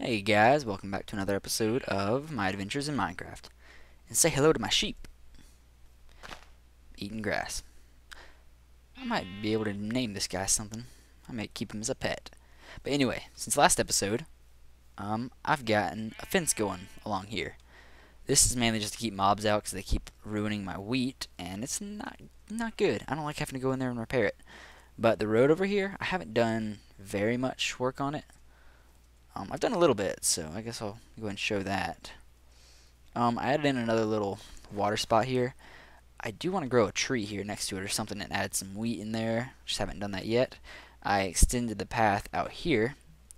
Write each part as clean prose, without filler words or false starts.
Hey guys, welcome back to another episode of My Adventures in Minecraft. And say hello to my sheep. Eating grass. I might be able to name this guy something. I might keep him as a pet. But anyway, since last episode, I've gotten a fence going along here. This is mainly just to keep mobs out because they keep ruining my wheat, and it's not good. I don't like having to go in there and repair it. But the road over here, I haven't done very much work on it. I've done a little bit, so I guess I'll go ahead and show that. I added in another little water spot here. I do want to grow a tree here next to it or something and add some wheat in there. Just haven't done that yet. I extended the path out here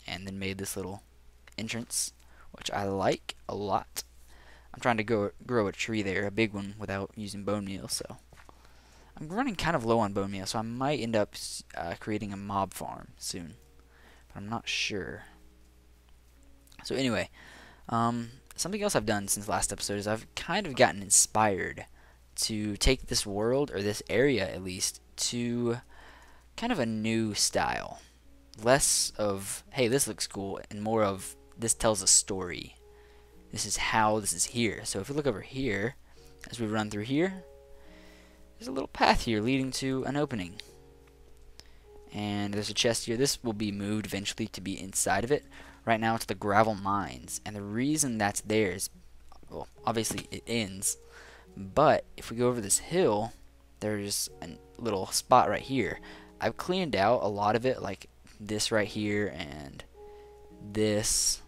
and then made this little entrance, which I like a lot. I'm trying to grow a tree there, a big one, without using bone meal, so I'm running kind of low on bone meal, so I might end up creating a mob farm soon, but I'm not sure. So anyway, something else I've done since last episode is I've kind of gotten inspired to take this world, or this area at least, to kind of a new style. Less of, hey, this looks cool, and more of, this tells a story. This is how this is here. So if we look over here, as we run through here, there's a little path here leading to an opening. And there's a chest here. This will be moved eventually to be inside of it. Right now it's the gravel mines, and the reason that's there is, well, obviously it ends, but if we go over this hill, there's a little spot right here. I've cleaned out a lot of it, like this right here, and this,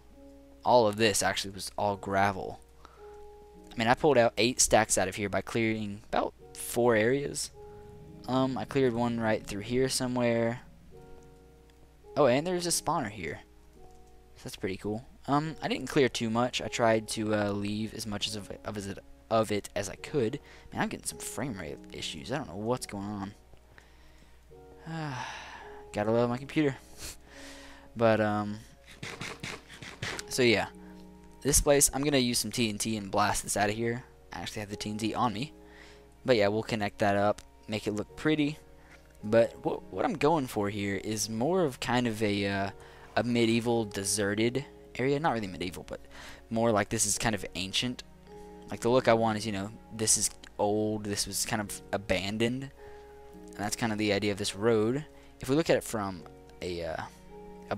all of this actually was all gravel. I mean, I pulled out 8 stacks out of here by clearing about 4 areas. I cleared one right through here somewhere. Oh, and there's a spawner here. That's pretty cool. I didn't clear too much. I tried to leave as much of it as I could. Man, I'm getting some frame rate issues. I don't know what's going on. Gotta love my computer. But so yeah, this place, I'm gonna use some TNT and blast this out of here. I actually have the TNT on me. But yeah, we'll connect that up, make it look pretty. But what I'm going for here is more of kind of a medieval deserted area. Not really medieval, but more like this is kind of ancient. Like the look I want is, you know, this is old, this was kind of abandoned, and that's kind of the idea of this road. If we look at it from a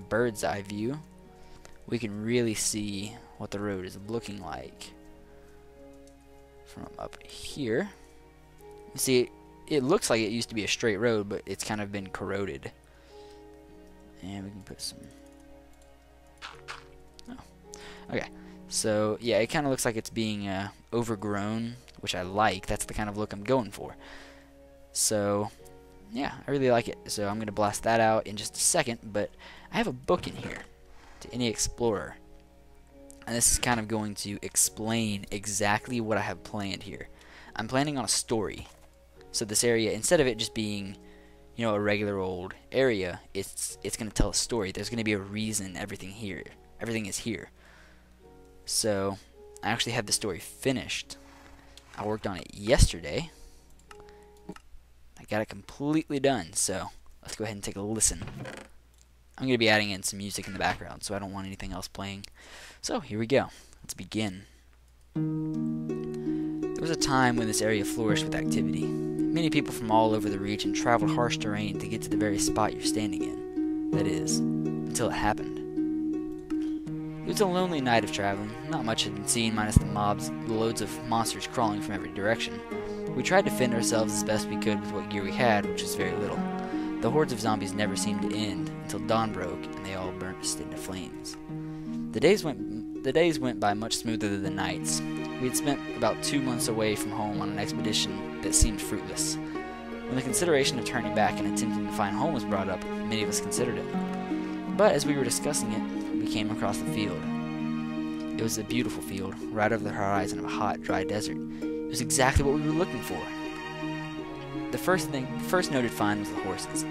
bird's eye view, we can really see what the road is looking like from up here. You see, it looks like it used to be a straight road, but it's kind of been corroded. And we can put some... Okay, so yeah, it kind of looks like it's being overgrown, which I like. That's the kind of look I'm going for. So yeah, I really like it. So I'm going to blast that out in just a second, but I have a book in here, To Any Explorer. And this is kind of going to explain exactly what I have planned here. I'm planning on a story. So this area, instead of it just being, you know, a regular old area, it's going to tell a story. There's going to be a reason everything is here. So I actually have the story finished. I worked on it yesterday. I got it completely done, so let's go ahead and take a listen. I'm going to be adding in some music in the background, so I don't want anything else playing. So here we go. Let's begin. There was a time when this area flourished with activity. Many people from all over the region traveled harsh terrain to get to the very spot you're standing in. That is, until it happened. It was a lonely night of traveling. Not much had been seen, minus the mobs, the loads of monsters crawling from every direction. We tried to defend ourselves as best we could with what gear we had, which was very little. The hordes of zombies never seemed to end until dawn broke and they all burst into flames. The days went by much smoother than the nights. We had spent about 2 months away from home on an expedition that seemed fruitless. When the consideration of turning back and attempting to find home was brought up, many of us considered it. But as we were discussing it, we came across the field. It was a beautiful field, right over the horizon of a hot, dry desert. It was exactly what we were looking for. The first noted find was the horses.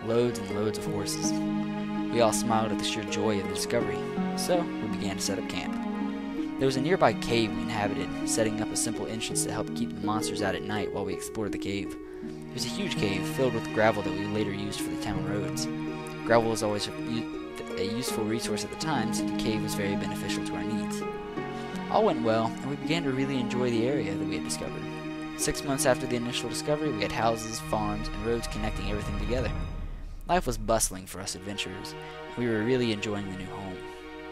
Loads and loads of horses. We all smiled at the sheer joy of the discovery, so we began to set up camp. There was a nearby cave we inhabited, setting up a simple entrance to help keep the monsters out at night while we explored the cave. It was a huge cave filled with gravel that we later used for the town roads. Gravel was always a useful resource at the time, so the cave was very beneficial to our needs. All went well, and we began to really enjoy the area that we had discovered. 6 months after the initial discovery, we had houses, farms, and roads connecting everything together. Life was bustling for us adventurers, and we were really enjoying the new home.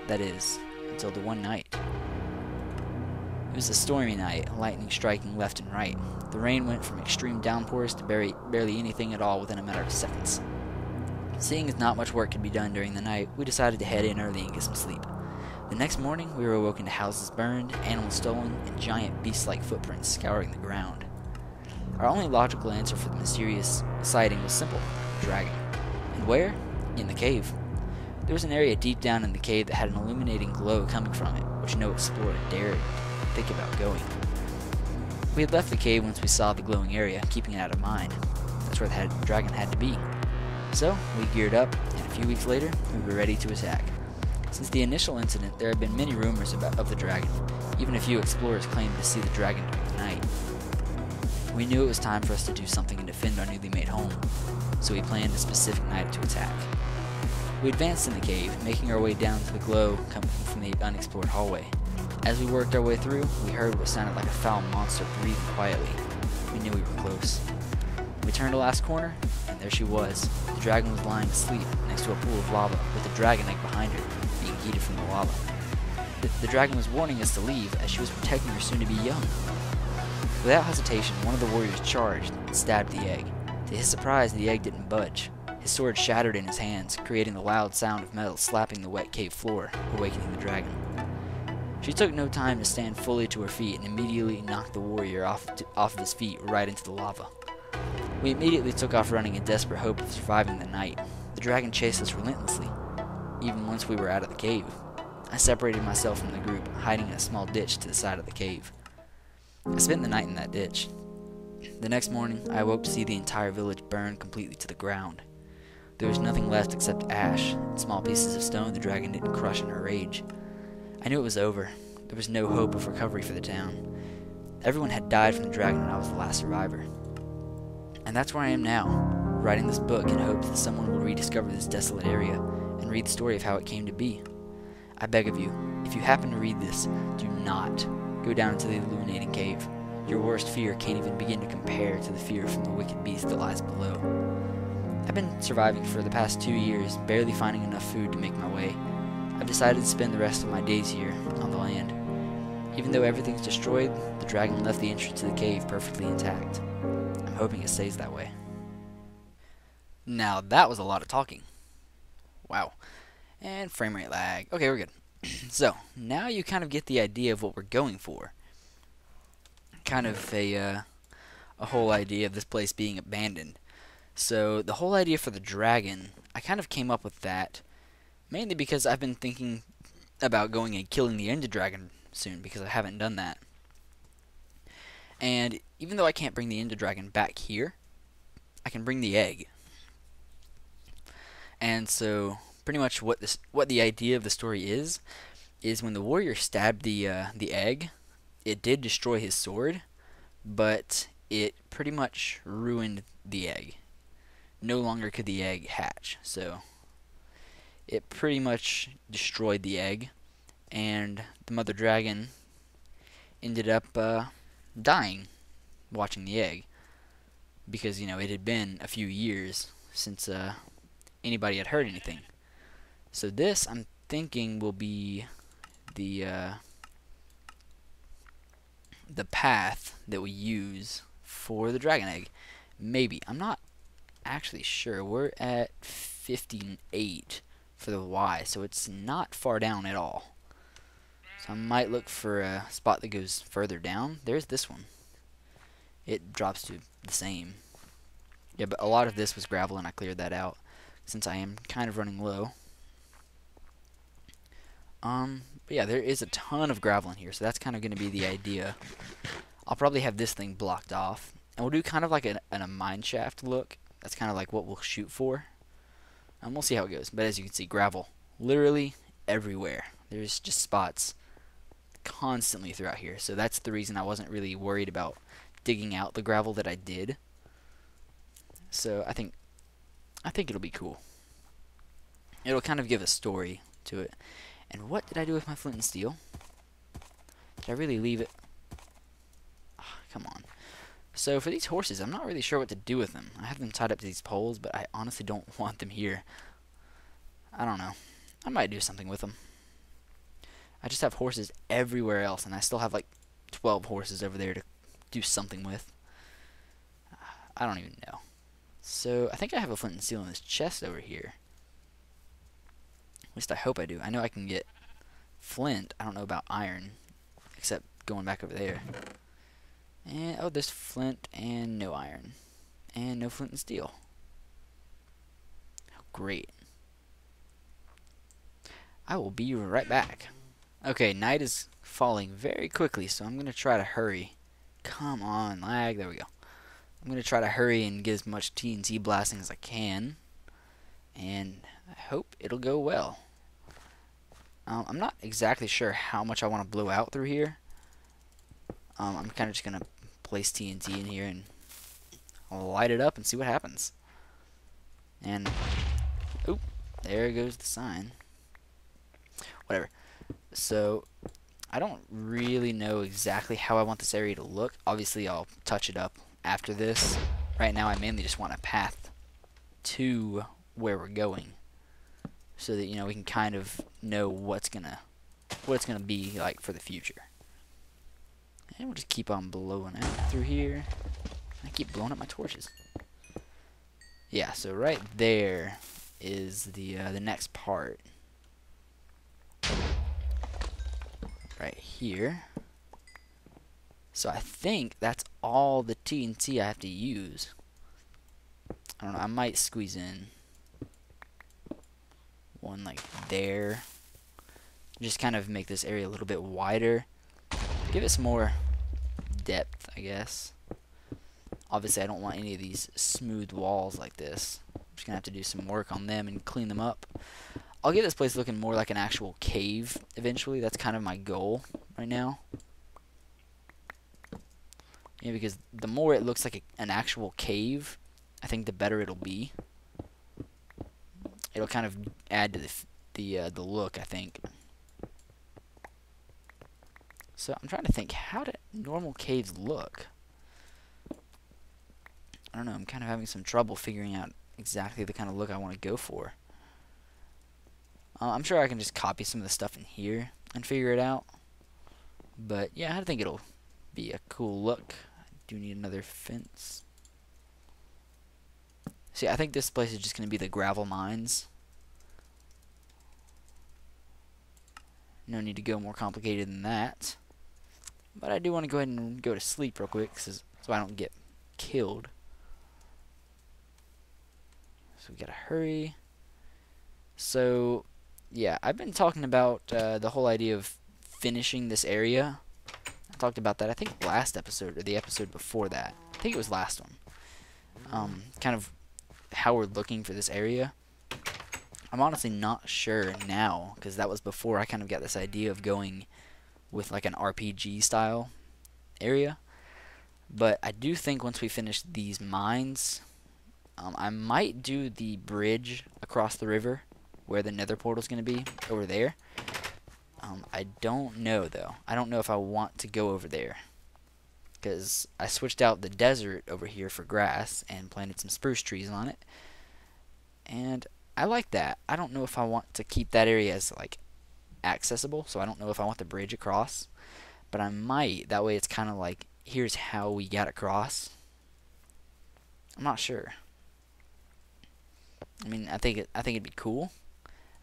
That is, until the one night. It was a stormy night, lightning striking left and right. The rain went from extreme downpours to barely anything at all within a matter of seconds. Seeing as not much work could be done during the night, we decided to head in early and get some sleep. The next morning, we were awoken to houses burned, animals stolen, and giant beast-like footprints scouring the ground. Our only logical answer for the mysterious sighting was simple: dragon. And where? In the cave. There was an area deep down in the cave that had an illuminating glow coming from it, which no explorer dared think about going. We had left the cave once we saw the glowing area, keeping it out of mind. That's where the dragon had to be. So, we geared up, and a few weeks later, we were ready to attack. Since the initial incident, there have been many rumors of the dragon. Even a few explorers claimed to see the dragon during the night. We knew it was time for us to do something and defend our newly made home, so we planned a specific night to attack. We advanced in the cave, making our way down to the glow coming from the unexplored hallway. As we worked our way through, we heard what sounded like a foul monster breathing quietly. We knew we were close. We turned the last corner, and there she was. The dragon was lying asleep next to a pool of lava, with the dragon egg behind her, being heated from the lava. The dragon was warning us to leave, as she was protecting her soon-to-be young. Without hesitation, one of the warriors charged and stabbed the egg. To his surprise, the egg didn't budge. His sword shattered in his hands, creating the loud sound of metal slapping the wet cave floor, awakening the dragon. She took no time to stand fully to her feet and immediately knocked the warrior off of his feet right into the lava. We immediately took off running in desperate hope of surviving the night. The dragon chased us relentlessly, even once we were out of the cave. I separated myself from the group, hiding in a small ditch to the side of the cave. I spent the night in that ditch. The next morning, I awoke to see the entire village burned completely to the ground. There was nothing left except ash and small pieces of stone the dragon didn't crush in her rage. I knew it was over. There was no hope of recovery for the town. Everyone had died from the dragon, and I was the last survivor. And that's where I am now, writing this book in hopes that someone will rediscover this desolate area and read the story of how it came to be. I beg of you, if you happen to read this, do not go down into the illuminating cave. Your worst fear can't even begin to compare to the fear from the wicked beast that lies below. I've been surviving for the past 2 years, barely finding enough food to make my way. I've decided to spend the rest of my days here, on the land. Even though everything's destroyed, the dragon left the entrance to the cave perfectly intact. I'm hoping it stays that way. Now that was a lot of talking. Wow. And frame rate lag. Okay, we're good. So, now you kind of get the idea of what we're going for. Kind of a whole idea of this place being abandoned. So, the whole idea for the dragon, I kind of came up with that mainly because I've been thinking about going and killing the Ender Dragon soon, because I haven't done that. And even though I can't bring the Ender Dragon back here, I can bring the egg. And so, pretty much what the idea of the story is when the warrior stabbed the egg, it did destroy his sword, but it pretty much ruined the egg. No longer could the egg hatch, so it pretty much destroyed the egg, and the mother dragon ended up dying watching the egg, because, you know, it had been a few years since anybody had heard anything. So this, I'm thinking, will be the path that we use for the dragon egg. Maybe. I'm not actually sure. We're at 58 for the Y, so it's not far down at all. So I might look for a spot that goes further down. There's this one. It drops to the same. Yeah, but a lot of this was gravel, and I cleared that out since I am kind of running low. But yeah, there is a ton of gravel in here, so that's kind of going to be the idea. I'll probably have this thing blocked off, and we'll do kind of like a mine shaft look. That's kind of like what we'll shoot for. And we'll see how it goes. But as you can see, gravel literally everywhere. There's just spots constantly throughout here. So that's the reason I wasn't really worried about digging out the gravel that I did. So I think it'll be cool. it'll kind of give a story to it. And what did I do with my flint and steel? Did I really leave it? Oh, come on. So for these horses, I'm not really sure what to do with them. I have them tied up to these poles, but I honestly don't want them here. I don't know. I might do something with them. I just have horses everywhere else, and I still have like 12 horses over there to do something with. I don't even know. So I think I have a flint and steel in this chest over here. At least I hope I do. I know I can get flint. I don't know about iron, except going back over there. And oh, there's flint and no iron. And no flint and steel. Oh, great. I will be right back. Okay, night is falling very quickly, so I'm going to try to hurry. Come on, lag. There we go. I'm going to try to hurry and get as much TNT blasting as I can. And I hope it'll go well. I'm not exactly sure how much I want to blow out through here. I'm kind of just going to place TNT in here and I'll light it up and see what happens. And, oop, there goes the sign. Whatever. So, I don't really know exactly how I want this area to look. Obviously, I'll touch it up after this. Right now, I mainly just want a path to where we're going, so that, you know, we can kind of know what it's gonna be like for the future. And we'll just keep on blowing out through here. I keep blowing up my torches. Yeah, so right there is the next part. Right here. So I think that's all the TNT I have to use. I don't know, I might squeeze in one like there. Just kind of make this area a little bit wider. Give it some more depth, I guess. Obviously, I don't want any of these smooth walls like this. I'm just gonna have to do some work on them and clean them up. I'll get this place looking more like an actual cave eventually. That's kind of my goal right now. Yeah, because the more it looks like an actual cave, I think the better it'll be. It'll kind of add to the look, I think. So I'm trying to think, how do normal caves look? I don't know, I'm kind of having some trouble figuring out exactly the kind of look I want to go for. I'm sure I can just copy some of the stuff in here and figure it out. But yeah, I think it'll be a cool look. I do need another fence. See, I think this place is just going to be the gravel mines. No need to go more complicated than that. But I do want to go ahead and go to sleep real quick so I don't get killed. So we gotta hurry. So, yeah, I've been talking about the whole idea of finishing this area. I talked about that, I think, last episode, or the episode before that. I think it was last one. Kind of how we're looking for this area. I'm honestly not sure now, because that was before I kind of got this idea of going with like an RPG style area. But I do think once we finish these mines, I might do the bridge across the river where the nether portal is going to be, over there. I don't know, though. I don't know if I want to go over there, because I switched out the desert over here for grass and planted some spruce trees on it, and I like that. I don't know if I want to keep that area as like accessible, so I don't know if I want the bridge across, but I might. That way it's kind of like, here's how we got across. I'm not sure. I mean, I think it'd be cool.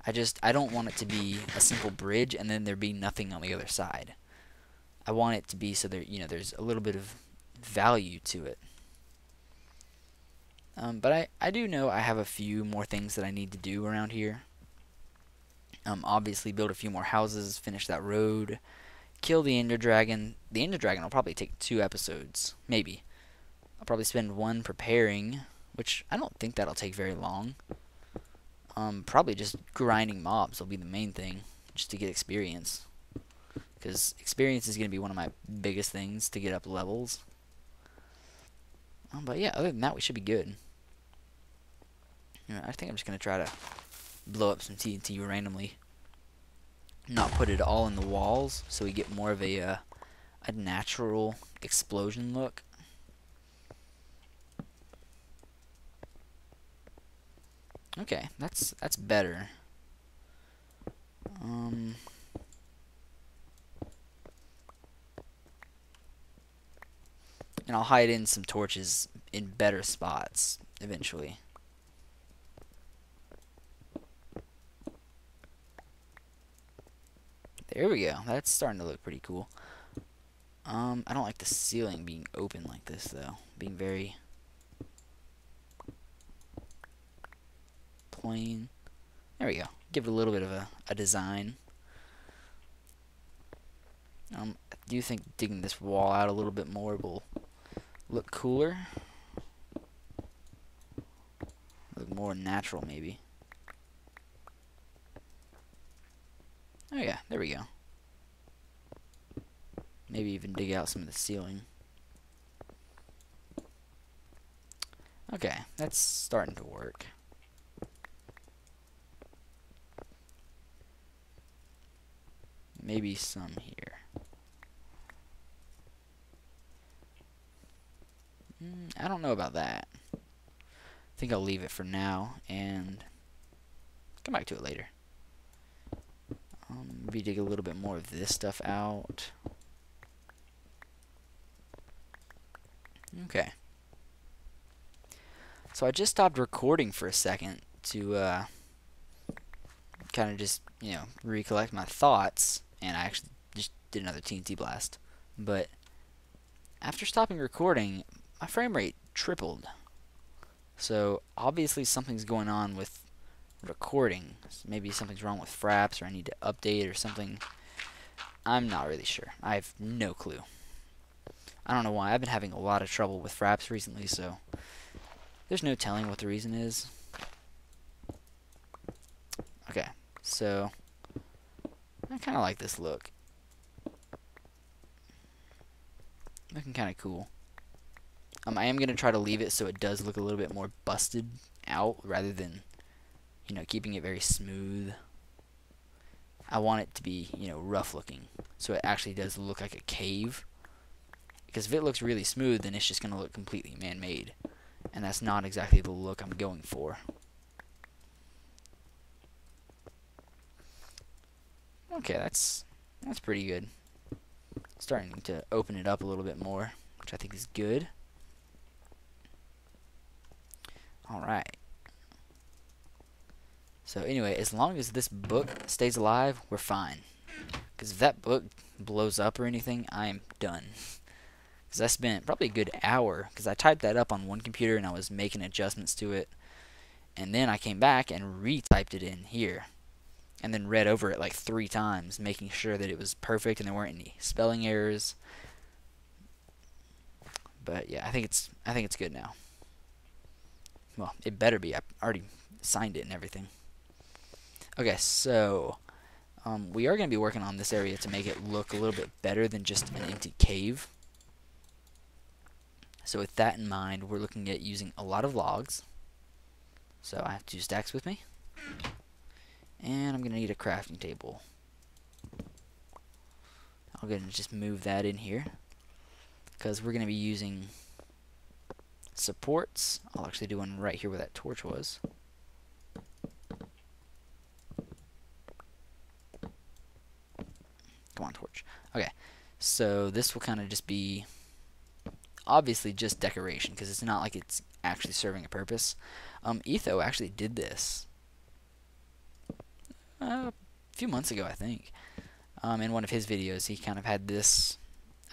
I don't want it to be a simple bridge and then there be nothing on the other side. I want it to be so there, there's a little bit of value to it. But I do know I have a few more things that I need to do around here. Obviously build a few more houses, finish that road, kill the Ender Dragon. The Ender Dragon will probably take 2 episodes, maybe. I'll probably spend 1 preparing, which I don't think that'll take very long. Probably just grinding mobs will be the main thing, just to get experience. Because experience is going to be one of my biggest things to get up levels. But yeah, other than that, we should be good. I think I'm just going to try to blow up some TNT randomly, not put it all in the walls, so we get more of a natural explosion look. Okay, that's better. And I'll hide in some torches in better spots eventually. There we go. That's starting to look pretty cool. I don't like the ceiling being open like this though. Being very plain. There we go. Give it a little bit of a design. I do think digging this wall out a little bit more will look cooler. Look more natural maybe. Oh yeah, there we go. Maybe even dig out some of the ceiling. Okay, that's starting to work. Maybe some here. I don't know about that. I think I'll leave it for now and come back to it later. Maybe dig a little bit more of this stuff out. Okay. So I just stopped recording for a second to kind of just, recollect my thoughts, and I actually just did another TNT blast. But after stopping recording, my frame rate tripled. So obviously something's going on with recording. Maybe something's wrong with Fraps, or I need to update or something. I'm not really sure. I have no clue. I don't know why. I've been having a lot of trouble with Fraps recently, so there's no telling what the reason is. Okay, so I kind of like this look. Looking kind of cool. I am going to try to leave it so it does look a little bit more busted out rather than, keeping it very smooth. I want it to be, rough looking, so it actually does look like a cave. Because if it looks really smooth, then it's just going to look completely man-made. And that's not exactly the look I'm going for. Okay, that's pretty good. Starting to open it up a little bit more, which I think is good. Alright. So anyway, as long as this book stays alive, we're fine. Because if that book blows up or anything, I am done. Because I spent probably a good hour, because I typed that up on one computer and I was making adjustments to it. And then I came back and retyped it in here. And then read over it like 3 times, making sure that it was perfect and there weren't any spelling errors. But yeah, I think it's good now. Well, it better be. I already signed it and everything. Okay, so we are going to be working on this area to make it look a little bit better than just an empty cave. So with that in mind, we're looking at using a lot of logs. So I have 2 stacks with me. And I'm going to need a crafting table. I'm going to just move that in here, because we're going to be using supports. I'll actually do one right here where that torch was. Come on, torch. Okay, so this will kind of just be obviously just decoration, because it's not like it's actually serving a purpose. Etho actually did this a few months ago, I think. In one of his videos, he kind of had this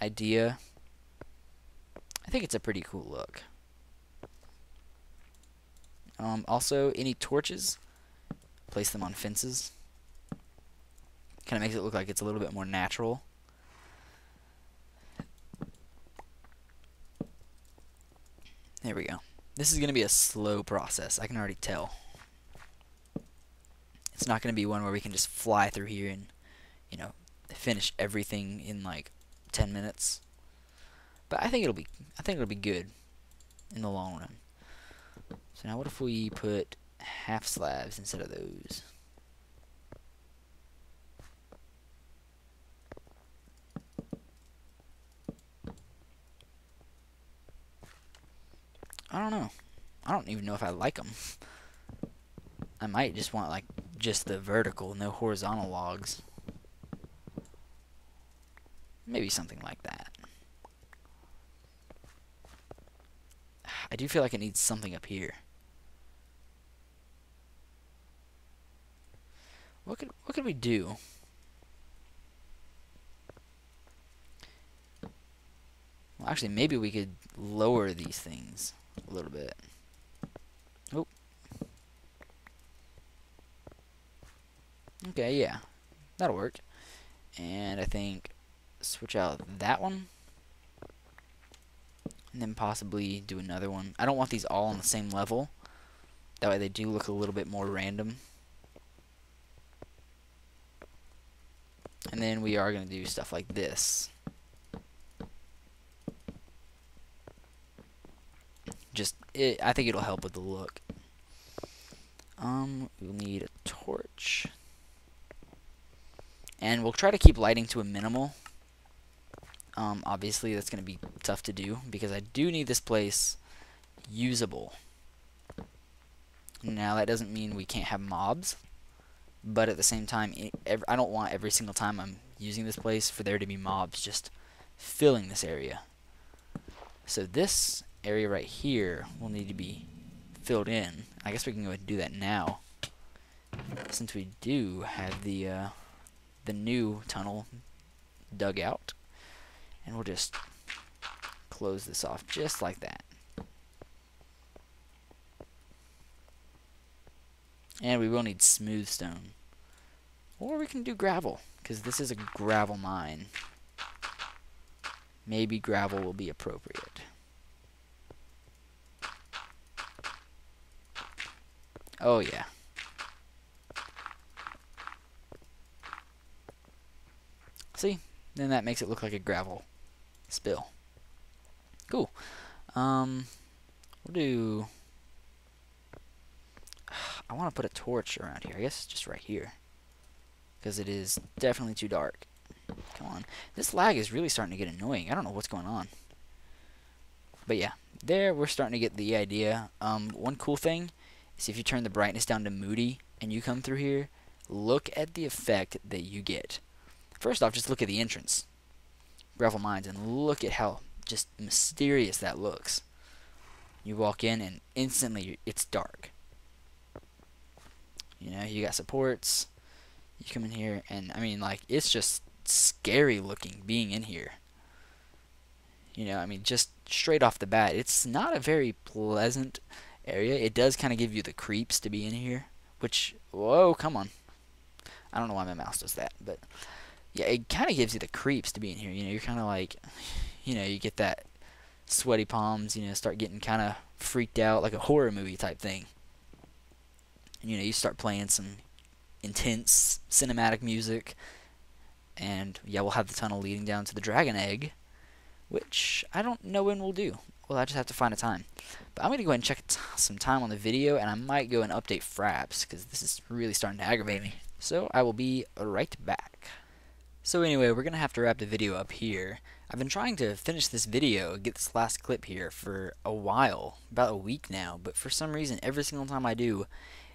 idea. I think it's a pretty cool look. Also, any torches, place them on fences. Kind of makes it look like it's a little bit more natural. There we go. This is going to be a slow process, I can already tell. It's not going to be one where we can just fly through here and, finish everything in like 10 minutes. But I think it'll be good in the long run. So now what if we put half slabs instead of those. I don't know. I don't even know if I like them. I might just want like just the vertical, no horizontal logs. Maybe something like that. I do feel like it needs something up here. What could we do? Well, actually, maybe we could lower these things a little bit. Oh. Okay, yeah. That'll work. And I think switch out that one. And then possibly do another one. I don't want these all on the same level. That way they do look a little bit more random. And then we are going to do stuff like this. I think it'll help with the look. We'll need a torch. And we'll try to keep lighting to a minimal. Obviously that's going to be tough to do because I do need this place usable. Now that doesn't mean we can't have mobs, but at the same time, I don't want every single time I'm using this place for there to be mobs just filling this area. So this area right here will need to be filled in. I guess we can go ahead and do that now, since we do have the new tunnel dug out. And we'll just close this off just like that. And we will need smooth stone. Or we can do gravel, because this is a gravel mine. Maybe gravel will be appropriate. Oh yeah. See? Then that makes it look like a gravel spill. Cool. We'll do... I want to put a torch around here. I guess just right here, because it is definitely too dark. Come on. This lag is really starting to get annoying. I don't know what's going on. But yeah, there we're starting to get the idea. One cool thing is if you turn the brightness down to moody and you come through here, look at the effect that you get. First off, just look at the entrance. Gravel Mines, and look at how just mysterious that looks. You walk in and instantly it's dark. You know, you got supports. You come in here and I mean, like, it's just scary looking being in here. You know, I mean, just straight off the bat, it's not a very pleasant area. It does kind of give you the creeps to be in here, which, whoa, come on. I don't know why my mouse does that, but yeah, it kind of gives you the creeps to be in here. You know, you're kind of like, you know, you get that sweaty palms, you know, start getting kind of freaked out, like a horror movie type thing. And, you know, you start playing some intense cinematic music, and yeah, we'll have the tunnel leading down to the dragon egg, which I don't know when we'll do. Well, I just have to find a time. But I'm going to go ahead and check some time on the video, and I might go and update fraps, because this is really starting to aggravate me. So I will be right back. So anyway, we're going to have to wrap the video up here. I've been trying to finish this video, get this last clip here for a while, about a week now, but for some reason, every single time I do,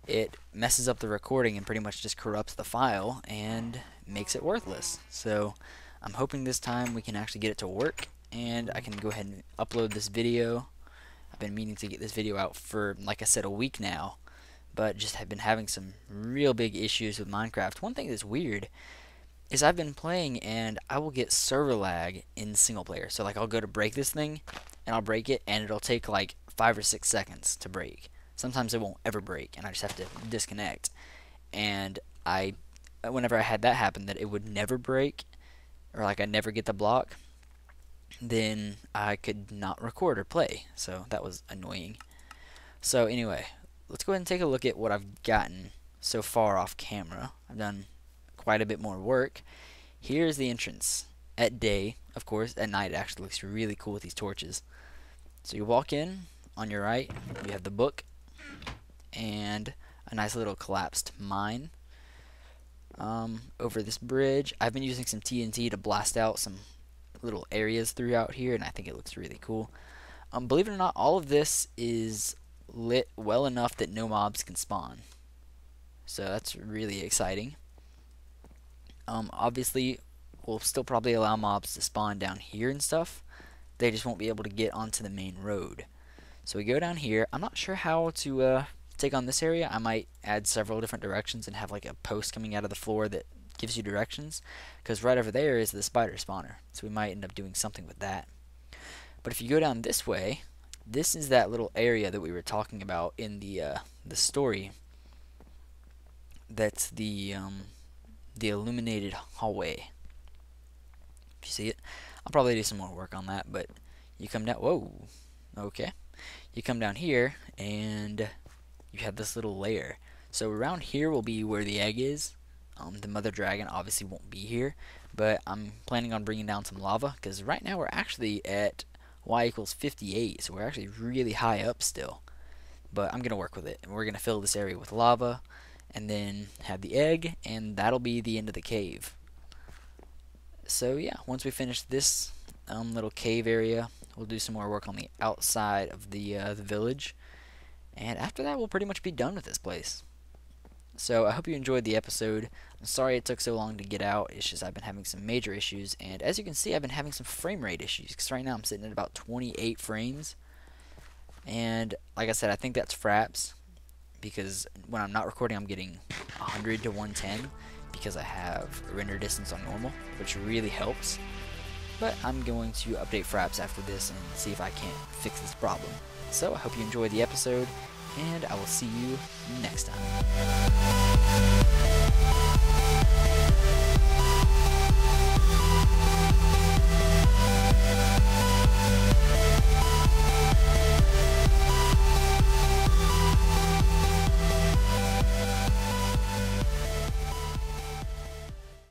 it messes up the recording and pretty much just corrupts the file and makes it worthless. So I'm hoping this time we can actually get it to work and I can go ahead and upload this video. I've been meaning to get this video out for, like I said, a week now, but just have been having some real big issues with Minecraft. One thing that's weird is I've been playing and I will get server lag in single player. So like I'll go to break this thing and I'll break it and it'll take like 5 or 6 seconds to break. Sometimes it won't ever break and I just have to disconnect. And whenever I had that happen, that it would never break, or like I'd never get the block, then I could not record or play. So that was annoying. So anyway, let's go ahead and take a look at what I've gotten so far off camera. I've done quite a bit more work. Here's the entrance at day. Of course, at night it actually looks really cool with these torches. So you walk in, on your right you have the book, and a nice little collapsed mine over this bridge. I've been using some TNT to blast out some little areas throughout here, and I think it looks really cool. Believe it or not, all of this is lit well enough that no mobs can spawn. So that's really exciting. Obviously, we'll still probably allow mobs to spawn down here and stuff. They just won't be able to get onto the main road. So we go down here. I'm not sure how to take on this area. I might add several different directions and have like a post coming out of the floor that gives you directions, because right over there is the spider spawner. So we might end up doing something with that. But if you go down this way, this is that little area that we were talking about in the story. That's the illuminated hallway. If you see it, I'll probably do some more work on that. But you come down. Whoa. Okay. You come down here and you have this little layer. So around here will be where the egg is. The mother dragon obviously won't be here, but I'm planning on bringing down some lava, because right now we're actually at y equals 58, so we're actually really high up still. But I'm going to work with it, and we're going to fill this area with lava, and then have the egg, and that'll be the end of the cave. So yeah, once we finish this little cave area, we'll do some more work on the outside of the village, and after that we'll pretty much be done with this place. So I hope you enjoyed the episode. I'm sorry it took so long to get out. It's just I've been having some major issues, and as you can see, I've been having some frame rate issues, because right now I'm sitting at about 28 frames. And like I said, I think that's fraps, because when I'm not recording I'm getting 100 to 110 because I have render distance on normal, which really helps. But I'm going to update fraps after this and see if I can't fix this problem. So I hope you enjoyed the episode, and I will see you next time.